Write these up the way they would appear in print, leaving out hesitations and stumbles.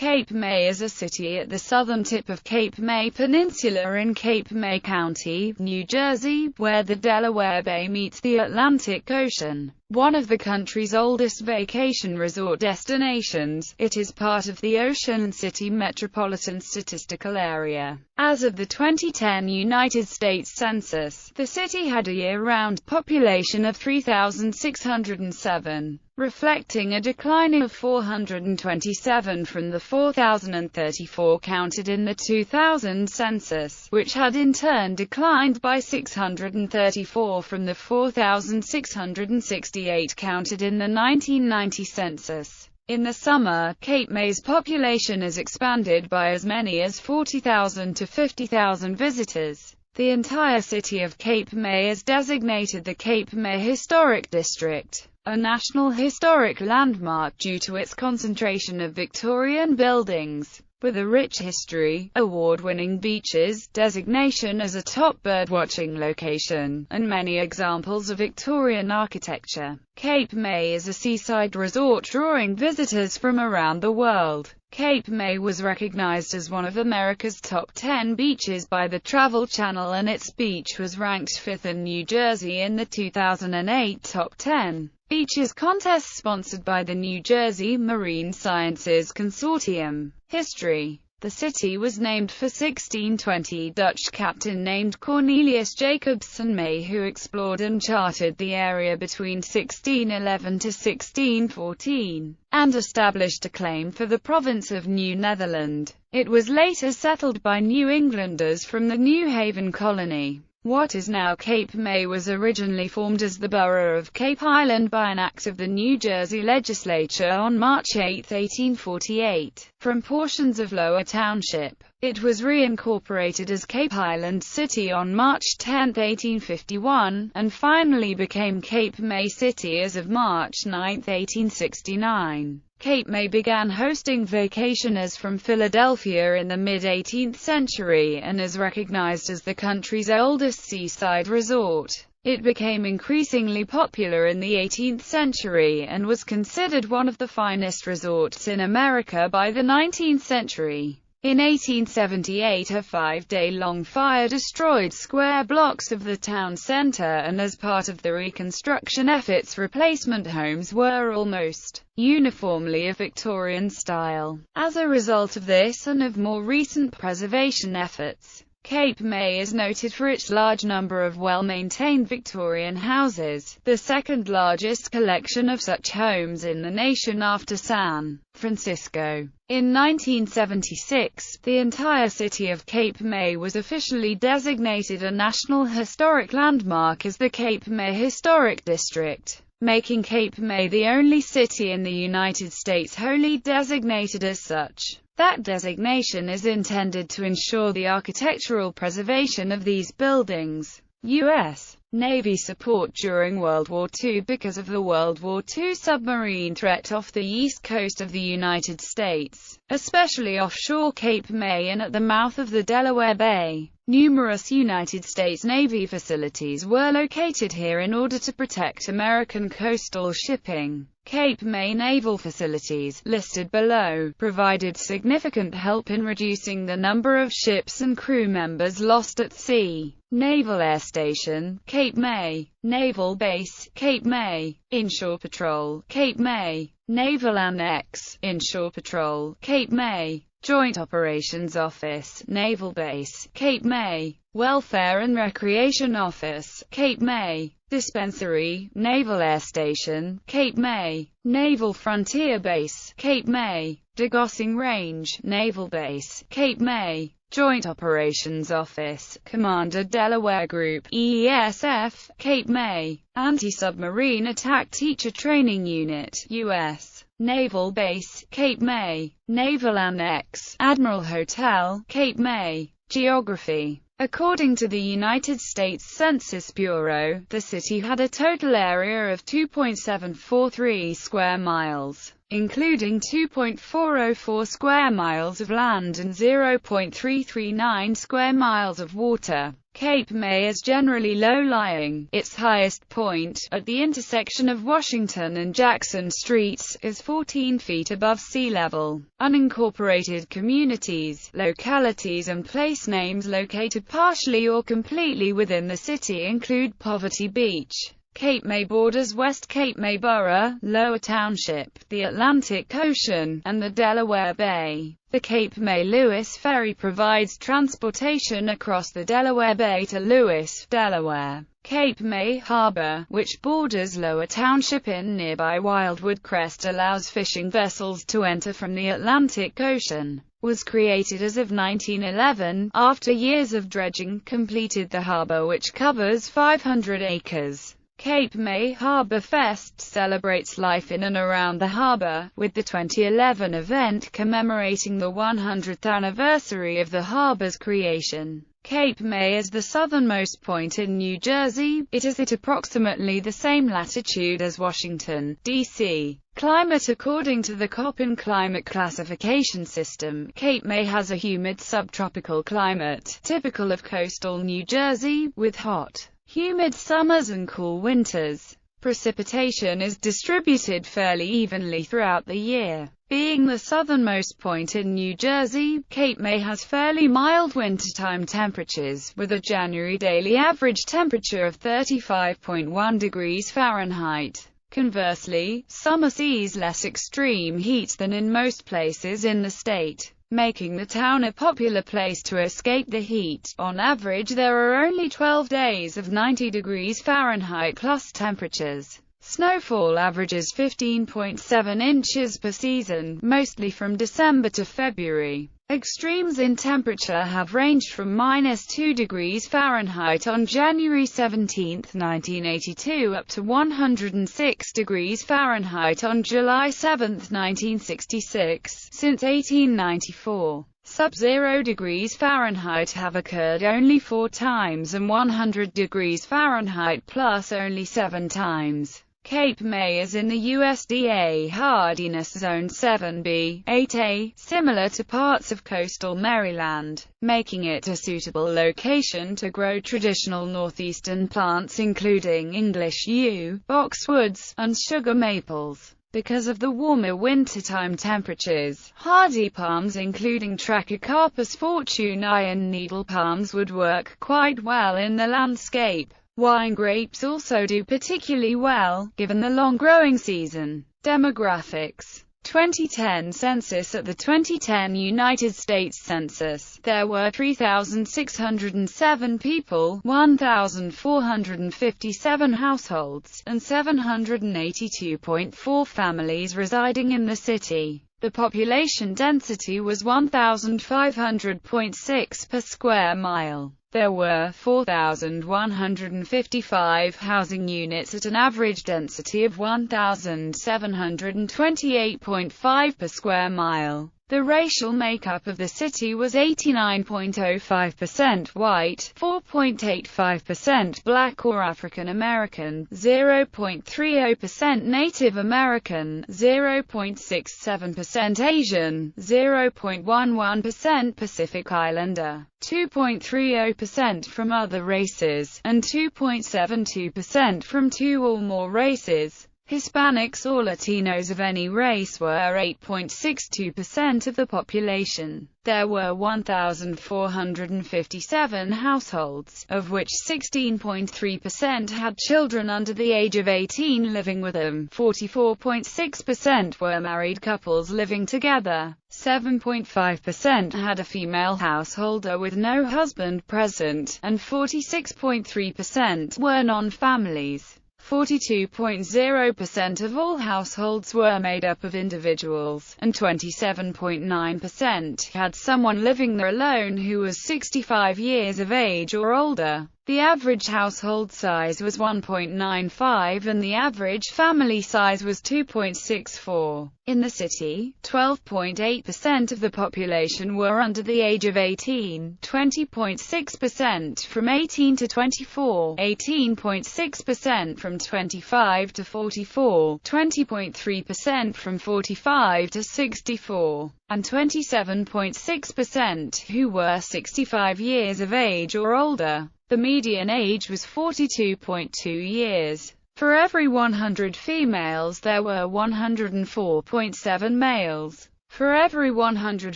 Cape May is a city at the southern tip of Cape May Peninsula in Cape May County, New Jersey, where the Delaware Bay meets the Atlantic Ocean. One of the country's oldest vacation resort destinations, it is part of the Ocean City Metropolitan Statistical Area. As of the 2010 United States Census, the city had a year-round population of 3,607, reflecting a decline of 427 from the 4,034 counted in the 2000 census, which had in turn declined by 634 from the 4,668 counted in the 1990 census. In the summer, Cape May's population is expanded by as many as 40,000 to 50,000 visitors. The entire city of Cape May is designated the Cape May Historic District, a National Historic Landmark due to its concentration of Victorian buildings, with a rich history, award-winning beaches, designation as a top birdwatching location, and many examples of Victorian architecture. Cape May is a seaside resort drawing visitors from around the world. Cape May was recognized as one of America's top 10 beaches by the Travel Channel, and its beach was ranked 5th in New Jersey in the 2008 Top 10 Beaches contest sponsored by the New Jersey Marine Sciences Consortium. History. The city was named for 1620 Dutch captain named Cornelius Jacobsen May, who explored and charted the area between 1611 to 1614, and established a claim for the province of New Netherland. It was later settled by New Englanders from the New Haven colony. What is now Cape May was originally formed as the borough of Cape Island by an act of the New Jersey legislature on March 8, 1848, from portions of Lower Township. It was reincorporated as Cape Island City on March 10, 1851, and finally became Cape May City as of March 9, 1869. Cape May began hosting vacationers from Philadelphia in the mid-18th century, and is recognized as the country's oldest seaside resort. It became increasingly popular in the 18th century, and was considered one of the finest resorts in America by the 19th century. In 1878 a 5-day-long fire destroyed square blocks of the town center, and as part of the reconstruction efforts replacement homes were almost uniformly of Victorian style. As a result of this and of more recent preservation efforts, Cape May is noted for its large number of well-maintained Victorian houses, the second largest collection of such homes in the nation after San Francisco. In 1976, the entire city of Cape May was officially designated a National Historic Landmark as the Cape May Historic District, making Cape May the only city in the United States wholly designated as such. That designation is intended to ensure the architectural preservation of these buildings. U.S. Navy support during World War II. Because of the World War II submarine threat off the east coast of the United States, especially offshore Cape May and at the mouth of the Delaware Bay, numerous United States Navy facilities were located here in order to protect American coastal shipping. Cape May naval facilities, listed below, provided significant help in reducing the number of ships and crew members lost at sea. Naval Air Station, Cape May. Naval Base, Cape May. Inshore Patrol, Cape May. Naval Annex, Inshore Patrol, Cape May. Joint Operations Office, Naval Base, Cape May. Welfare and Recreation Office, Cape May. Dispensary, Naval Air Station, Cape May. Naval Frontier Base, Cape May. Degaussing Range, Naval Base, Cape May. Joint Operations Office, Commander Delaware Group, EESF, Cape May. Anti-Submarine Attack Teacher Training Unit, U.S. Naval Base, Cape May. Naval Annex, Admiral Hotel, Cape May. Geography. According to the United States Census Bureau, the city had a total area of 2.743 square miles. including 2.404 square miles of land and 0.339 square miles of water. Cape May is generally low-lying. Its highest point, at the intersection of Washington and Jackson Streets, is 14 feet above sea level. Unincorporated communities, localities and place names located partially or completely within the city include Poverty Beach. Cape May borders West Cape May Borough, Lower Township, the Atlantic Ocean, and the Delaware Bay. The Cape May Lewis Ferry provides transportation across the Delaware Bay to Lewis, Delaware. Cape May Harbor, which borders Lower Township in nearby Wildwood Crest, allows fishing vessels to enter from the Atlantic Ocean. Was created as of 1911, after years of dredging completed the harbor, which covers 500 acres. Cape May Harbor Fest celebrates life in and around the harbor, with the 2011 event commemorating the 100th anniversary of the harbor's creation. Cape May is the southernmost point in New Jersey. It is at approximately the same latitude as Washington, D.C. Climate. According to the Köppen climate classification system, Cape May has a humid subtropical climate, typical of coastal New Jersey, with hot, humid summers and cool winters. Precipitation is distributed fairly evenly throughout the year. Being the southernmost point in New Jersey, Cape May has fairly mild wintertime temperatures, with a January daily average temperature of 35.1 degrees Fahrenheit. Conversely, summer sees less extreme heat than in most places in the state, making the town a popular place to escape the heat. On average, there are only 12 days of 90 degrees Fahrenheit plus temperatures. Snowfall averages 15.7 inches per season, mostly from December to February. Extremes in temperature have ranged from -2 degrees Fahrenheit on January 17, 1982 up to 106 degrees Fahrenheit on July 7, 1966. Since 1894, sub-0 degrees Fahrenheit have occurred only 4 times and 100 degrees Fahrenheit plus only 7 times. Cape May is in the USDA Hardiness Zone 7B, 8A, similar to parts of coastal Maryland, making it a suitable location to grow traditional northeastern plants including English yew, boxwoods, and sugar maples. Because of the warmer wintertime temperatures, hardy palms including Trachycarpus fortunei and needle palms would work quite well in the landscape. Wine grapes also do particularly well, given the long growing season. Demographics. 2010 census. At the 2010 United States Census, there were 3,607 people, 1,457 households, and 782.4 families residing in the city. The population density was 1,500.6 per square mile. There were 4,155 housing units at an average density of 1,728.5 per square mile. The racial makeup of the city was 89.05% white, 4.85% black or African American, 0.30% Native American, 0.67% Asian, 0.11% Pacific Islander, 2.30% from other races, and 2.72% from 2 or more races. Hispanics or Latinos of any race were 8.62% of the population. There were 1,457 households, of which 16.3% had children under the age of 18 living with them, 44.6% were married couples living together, 7.5% had a female householder with no husband present, and 46.3% were non-families. 42.0% of all households were made up of individuals, and 27.9% had someone living there alone who was 65 years of age or older. The average household size was 1.95 and the average family size was 2.64. In the city, 12.8% of the population were under the age of 18, 20.6% from 18 to 24, 18.6% from 25 to 44, 20.3% from 45 to 64, and 27.6% who were 65 years of age or older. The median age was 42.2 years. For every 100 females there were 104.7 males. For every 100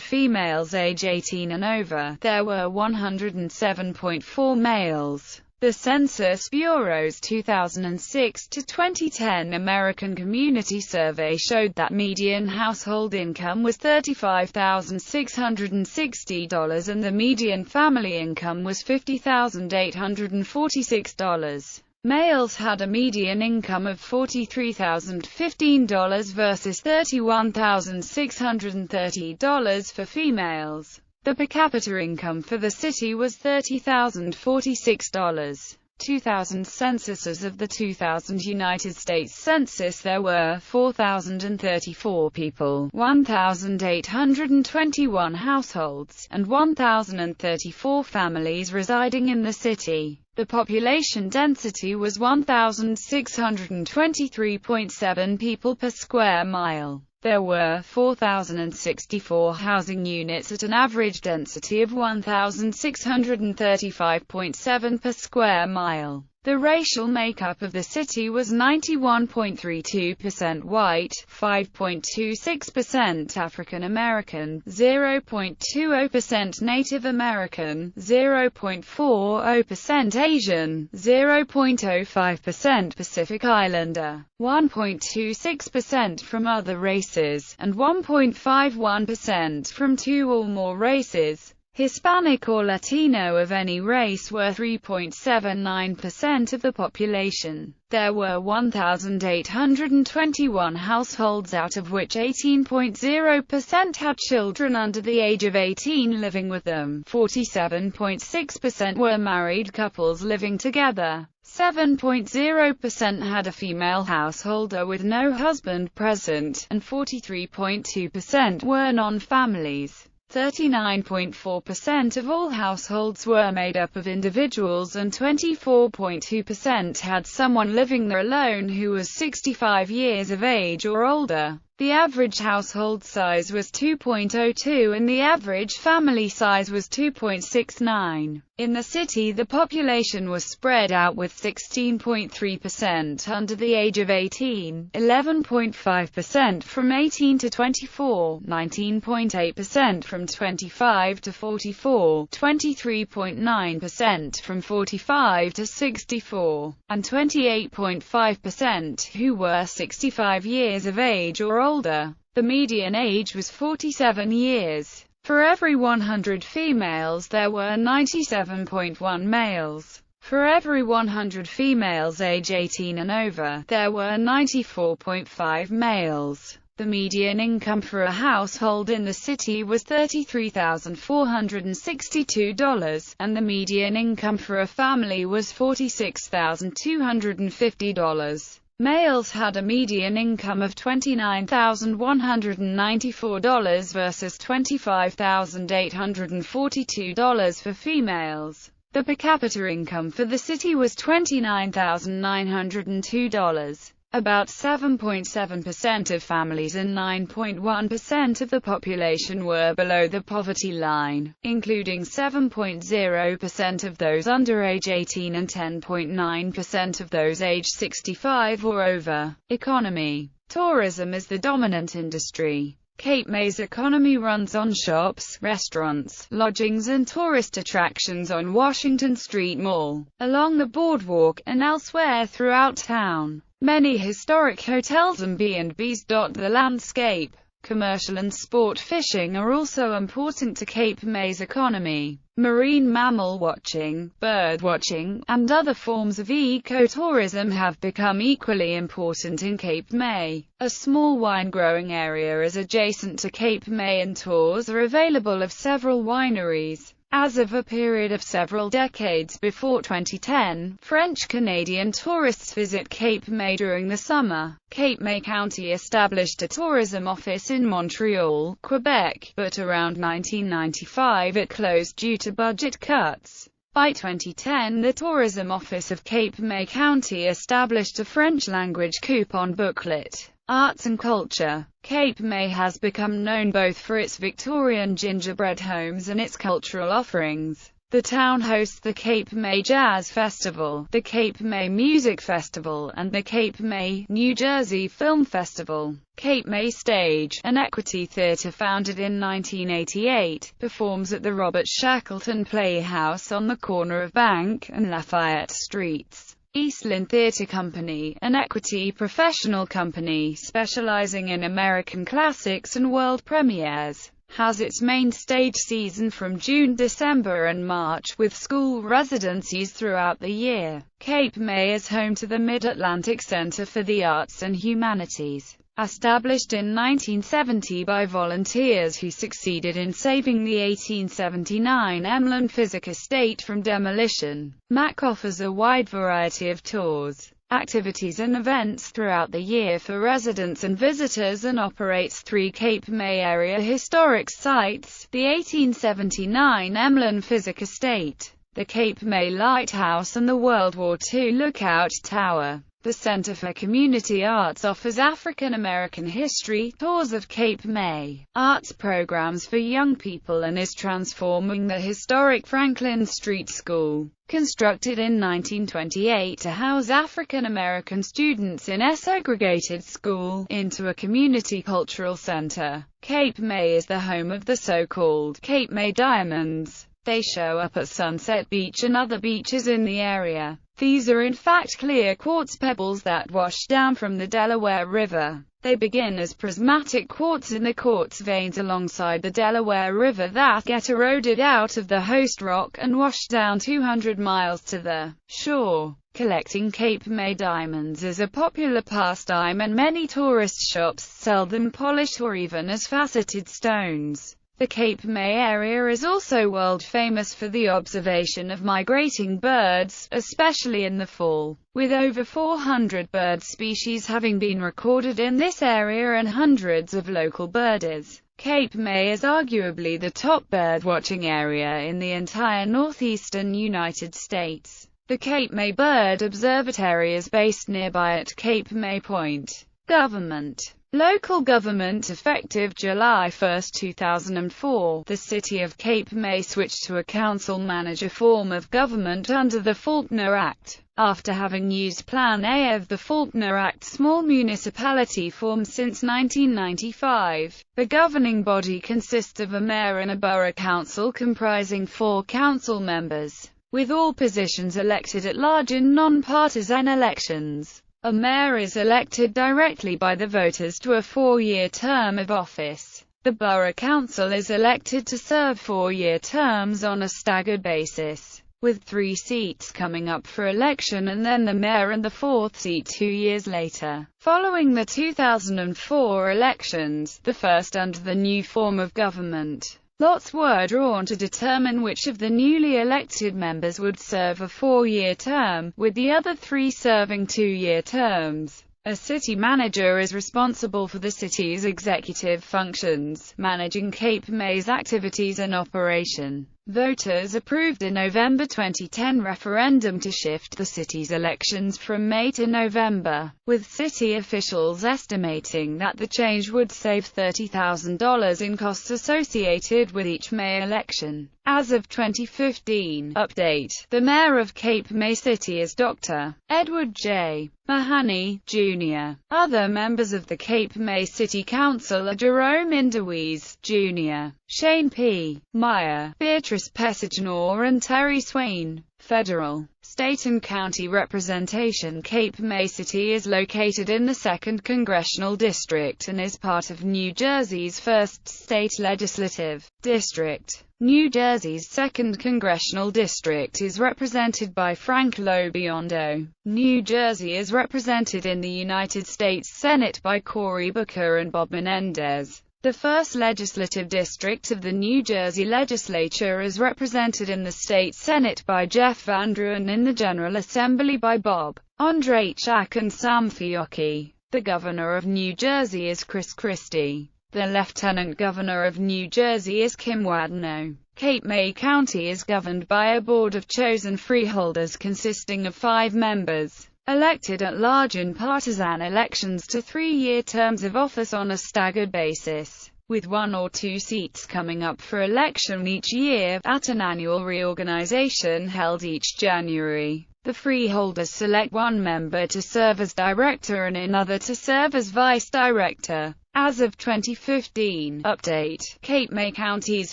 females age 18 and over, there were 107.4 males. The Census Bureau's 2006 to 2010 American Community Survey showed that median household income was $35,660 and the median family income was $50,846. Males had a median income of $43,015 versus $31,630 for females. The per capita income for the city was $30,046. 2000 census. As of the 2000 United States Census, there were 4,034 people, 1,821 households, and 1,034 families residing in the city. The population density was 1,623.7 people per square mile. There were 4,064 housing units at an average density of 1,635.7 per square mile. The racial makeup of the city was 91.32% white, 5.26% African American, 0.20% Native American, 0.40% Asian, 0.05% Pacific Islander, 1.26% from other races, and 1.51% from two or more races. Hispanic or Latino of any race were 3.79% of the population. There were 1,821 households, out of which 18.0% had children under the age of 18 living with them. 47.6% were married couples living together. 7.0% had a female householder with no husband present, and 43.2% were non-families. 39.4% of all households were made up of individuals and 24.2% had someone living there alone who was 65 years of age or older. The average household size was 2.02 and the average family size was 2.69. In the city, the population was spread out with 16.3% under the age of 18, 11.5% from 18 to 24, 19.8% from 25 to 44, 23.9% from 45 to 64, and 28.5% who were 65 years of age or older. The median age was 47 years. For every 100 females there were 97.1 males. For every 100 females age 18 and over, there were 94.5 males. The median income for a household in the city was $33,462, and the median income for a family was $46,250. Males had a median income of $29,194 versus $25,842 for females. The per capita income for the city was $29,902. About 7.7% of families and 9.1% of the population were below the poverty line, including 7.0% of those under age 18 and 10.9% of those age 65 or over. Economy. Tourism is the dominant industry. Cape May's economy runs on shops, restaurants, lodgings and tourist attractions on Washington Street Mall, along the boardwalk, and elsewhere throughout town. Many historic hotels and B&Bs dot the landscape. Commercial and sport fishing are also important to Cape May's economy. Marine mammal watching, bird watching, and other forms of ecotourism have become equally important in Cape May. A small wine-growing area is adjacent to Cape May and tours are available of several wineries. As of a period of several decades before 2010, French-Canadian tourists visit Cape May during the summer. Cape May County established a tourism office in Montreal, Quebec, but around 1995 it closed due to budget cuts. By 2010, the Tourism Office of Cape May County established a French-language coupon booklet. Arts and culture. Cape May has become known both for its Victorian gingerbread homes and its cultural offerings. The town hosts the Cape May Jazz Festival, the Cape May Music Festival, and the Cape May, New Jersey Film Festival. Cape May Stage, an equity theater founded in 1988, performs at the Robert Shackleton Playhouse on the corner of Bank and Lafayette Streets. Eastland Theatre Company, an equity professional company specializing in American classics and world premieres, has its main stage season from June, December and March, with school residencies throughout the year. Cape May is home to the Mid-Atlantic Center for the Arts and Humanities. Established in 1970 by volunteers who succeeded in saving the 1879 Emlyn Physic estate from demolition, MAC offers a wide variety of tours, activities and events throughout the year for residents and visitors, and operates 3 Cape May area historic sites: the 1879 Emlyn Physic estate, the Cape May Lighthouse and the World War II Lookout Tower. The Center for Community Arts offers African American history, tours of Cape May, arts programs for young people, and is transforming the historic Franklin Street School, constructed in 1928 to house African American students in a segregated school, into a community cultural center. Cape May is the home of the so-called Cape May Diamonds. They show up at Sunset Beach and other beaches in the area. These are in fact clear quartz pebbles that wash down from the Delaware River. They begin as prismatic quartz in the quartz veins alongside the Delaware River that get eroded out of the host rock and wash down 200 miles to the shore. Collecting Cape May diamonds is a popular pastime, and many tourist shops sell them polished or even as faceted stones. The Cape May area is also world famous for the observation of migrating birds, especially in the fall, with over 400 bird species having been recorded in this area and hundreds of local birders. Cape May is arguably the top bird-watching area in the entire northeastern United States. The Cape May Bird Observatory is based nearby at Cape May Point. Government. Local government. Effective July 1, 2004, the City of Cape May switched to a council-manager form of government under the Faulkner Act. After having used Plan A of the Faulkner Act small municipality form since 1995, the governing body consists of a mayor and a borough council comprising 4 council members, with all positions elected at large in non-partisan elections. A mayor is elected directly by the voters to a 4-year term of office. The borough council is elected to serve 4-year terms on a staggered basis, with 3 seats coming up for election and then the mayor and the 4th seat 2 years later. Following the 2004 elections, the first under the new form of government, lots were drawn to determine which of the newly elected members would serve a 4-year term, with the other 3 serving 2-year terms. A city manager is responsible for the city's executive functions, managing Cape May's activities and operation. Voters approved a November 2010 referendum to shift the city's elections from May to November, with city officials estimating that the change would save $30,000 in costs associated with each May election. As of 2015, update, the mayor of Cape May City is Dr. Edward J. Mahoney, Jr. Other members of the Cape May City Council are Jerome Indewees, Jr., Shane P. Meyer, Beatrice Pesignor and Terry Swain. Federal, state and county representation. Cape May City is located in the 2nd Congressional District and is part of New Jersey's 1st state legislative district. New Jersey's 2nd Congressional District is represented by Frank LoBiondo. New Jersey is represented in the United States Senate by Cory Booker and Bob Menendez. The first legislative district of the New Jersey legislature is represented in the state Senate by Jeff Van Drew and in the General Assembly by Bob Ondrzejczak and Sam Fiocchi. The governor of New Jersey is Chris Christie. The lieutenant governor of New Jersey is Kim Wadenow. Cape May County is governed by a board of chosen freeholders consisting of 5 members, elected at large in partisan elections to 3-year terms of office on a staggered basis, with 1 or 2 seats coming up for election each year, at an annual reorganization held each January. The freeholders select 1 member to serve as director and another to serve as vice director. As of 2015, update, Cape May County's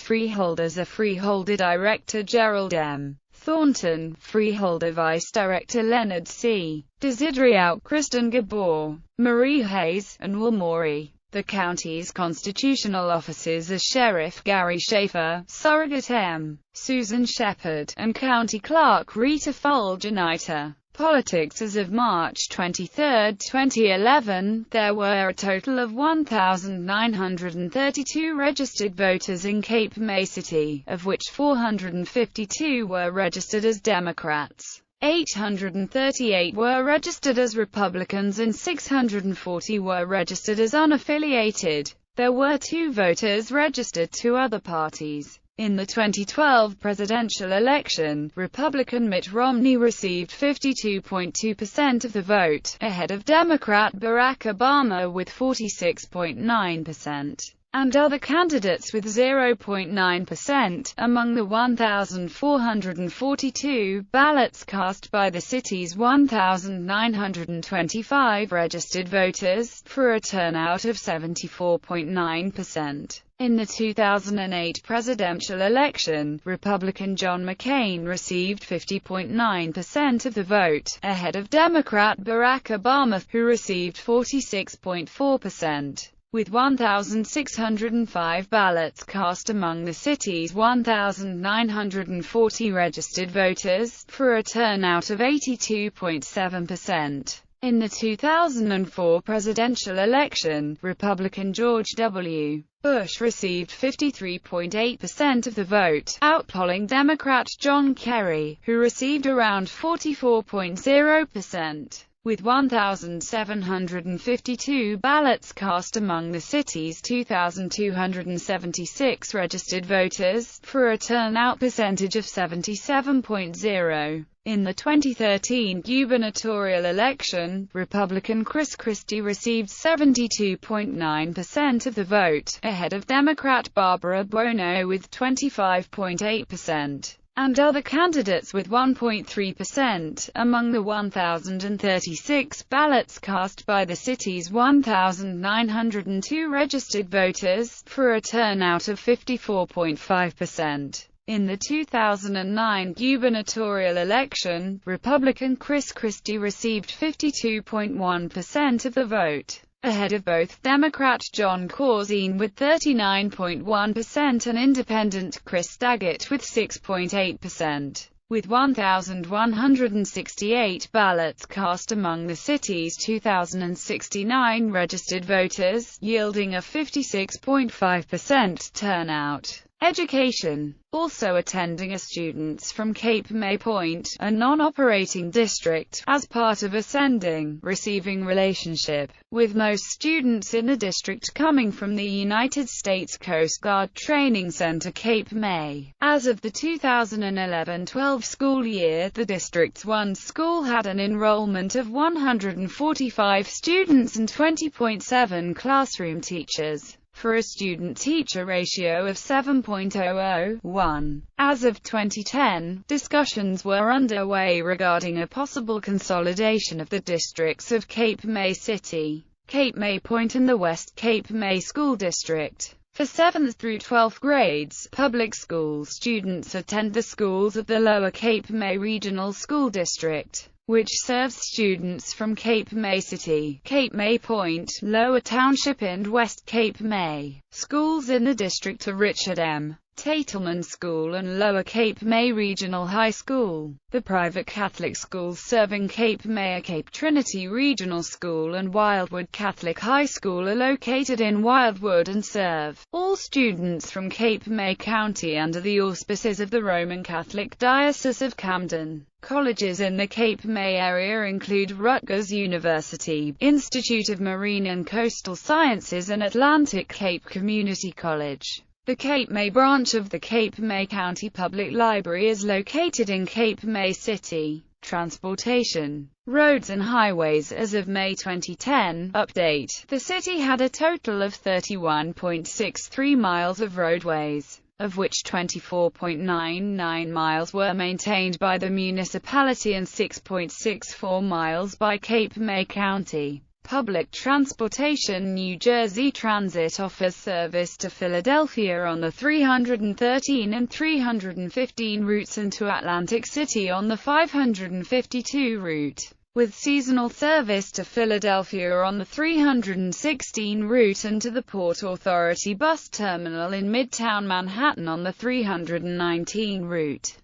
freeholders are Freeholder Director Gerald M. Thornton, Freeholder Vice Director Leonard C. Desideriou, Kristen Gabor, Marie Hayes, and Will Morey. The county's constitutional officers are Sheriff Gary Schaefer, Surrogate M. Susan Shepard, and County Clerk Rita Fulgeniter. Politics. As of March 23, 2011, there were a total of 1,932 registered voters in Cape May City, of which 452 were registered as Democrats. 838 were registered as Republicans and 640 were registered as unaffiliated. There were 2 voters registered to other parties. In the 2012 presidential election, Republican Mitt Romney received 52.2% of the vote, ahead of Democrat Barack Obama with 46.9%. and other candidates with 0.9%. Among the 1,442 ballots cast by the city's 1,925 registered voters, for a turnout of 74.9%. In the 2008 presidential election, Republican John McCain received 50.9% of the vote, ahead of Democrat Barack Obama, who received 46.4%. With 1,605 ballots cast among the city's 1,940 registered voters, for a turnout of 82.7%. In the 2004 presidential election, Republican George W. Bush received 53.8% of the vote, outpolling Democrat John Kerry, who received around 44.0%. With 1,752 ballots cast among the city's 2,276 registered voters, for a turnout percentage of 77.0%. In the 2013 gubernatorial election, Republican Chris Christie received 72.9% of the vote, ahead of Democrat Barbara Buono with 25.8%. and other candidates with 1.3%. Among the 1,036 ballots cast by the city's 1,902 registered voters, for a turnout of 54.5%. In the 2009 gubernatorial election, Republican Chris Christie received 52.1% of the vote, ahead of both Democrat John Corzine with 39.1% and Independent Chris Daggett with 6.8%. With 1,168 ballots cast among the city's 2,069 registered voters, yielding a 56.5% turnout. Education. Also attending are students from Cape May Point, a non-operating district, as part of a sending, receiving relationship, with most students in the district coming from the United States Coast Guard Training Center Cape May. As of the 2011-12 school year, the district's one school had an enrollment of 145 students and 20.7 classroom teachers, for a student-teacher ratio of 7.001. As of 2010, discussions were underway regarding a possible consolidation of the districts of Cape May City, Cape May Point and the West Cape May School District. For 7th through 12th grades, public school students attend the schools of the Lower Cape May Regional School District, which serves students from Cape May City, Cape May Point, Lower Township and West Cape May. Schools in the district are Richard M. Tatelman School and Lower Cape May Regional High School. The private Catholic schools serving Cape May are Cape Trinity Regional School and Wildwood Catholic High School are located in Wildwood and serve all students from Cape May County under the auspices of the Roman Catholic Diocese of Camden. Colleges in the Cape May area include Rutgers University, Institute of Marine and Coastal Sciences and Atlantic Cape Community College. The Cape May branch of the Cape May County Public Library is located in Cape May City. Transportation, roads and highways. As of May 2010 update, the city had a total of 31.63 miles of roadways, of which 24.99 miles were maintained by the municipality and 6.64 miles by Cape May County. Public transportation. New Jersey Transit offers service to Philadelphia on the 313 and 315 routes and to Atlantic City on the 552 route, with seasonal service to Philadelphia on the 316 route and to the Port Authority Bus Terminal in Midtown Manhattan on the 319 route.